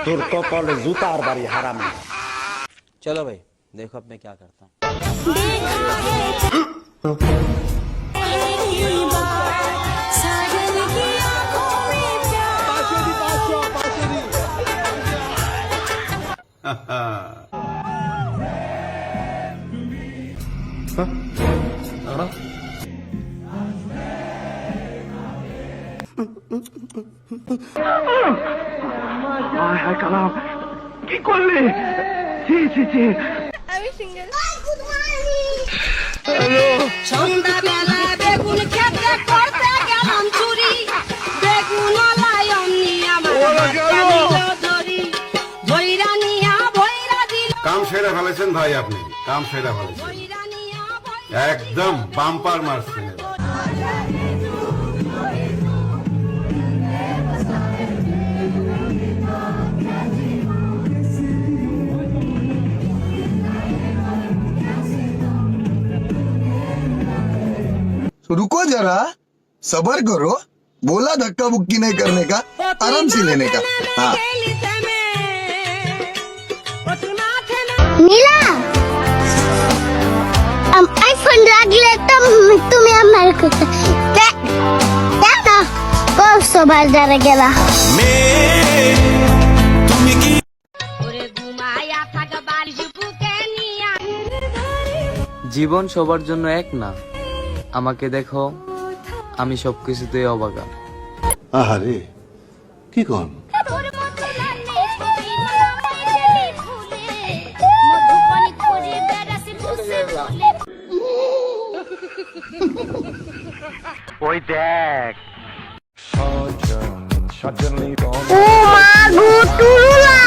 তোর কপালে জুতার বাড়ি হারামি। चलो भाई देखो अब मैं क्या करता हूँ। কি করলে? আমি সিঙ্গেল। সন্ধ্যাবেলা বেগুন খেতে করতে গেলাম চুরি, বেগুন লাই অমনি আমার ধরি ভৈরা নিয়া ভৈরা দিল, কাম সেরা ফেলেছেন ভাই, আপনি কাম সেরা ফেলেছেন, ভৈরা নিয়া একদম বাম্পার মারছেন। रुको जरा, सबर करो। बोला धक्का बुक्की नहीं करने का, आराम से लेने का। हाँ নীলা, আইফোন লাগলে তো তুমি আমার কথা না কষ্ট বাজারে গেলা। ওরে ঘুমায়া থাক বালিশ বুকে নিয়া। জীবন সবার জন্য এক না, আমাকে দেখো আমি সবকিছুতে অবাগা। আহারে কি কোন তোর মতো লানে তুমি মনে ফুলে মধুপানি করে বেড়াতে বসে বলে ওই দেখ ও মা গো তুলা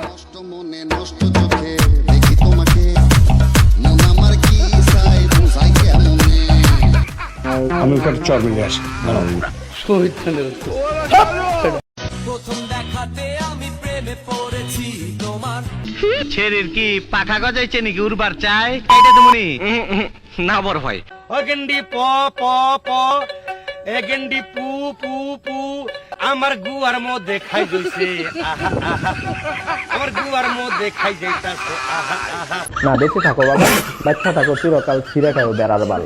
নষ্ট মনে নষ্ট চোখে দেখি তোমাকে, মন আমার কি চাই বুঝাই কেমনে। আমি ওকে চর মিলে আসি। প্রথম দেখাতে আমি প্রেমে পড়েছি তোমার। ছেড়ির কি পাখা গজাইছে নাকি উড়বার চাই? এইটা তুমি না বড় ভাই। অগেন্ডি প প প এগেন্ডি পু পু পু আমার গুয়ার মধ্যে খাই গইছে, আহা আহা আমার গুয়ার মধ্যে খাই যাইতাছে, আহা আহা। না বেঁচে থাকো বাবা, বাচ্চা থাকো চিরকাল ছিঁড়ে খাও বেড়ার বাল।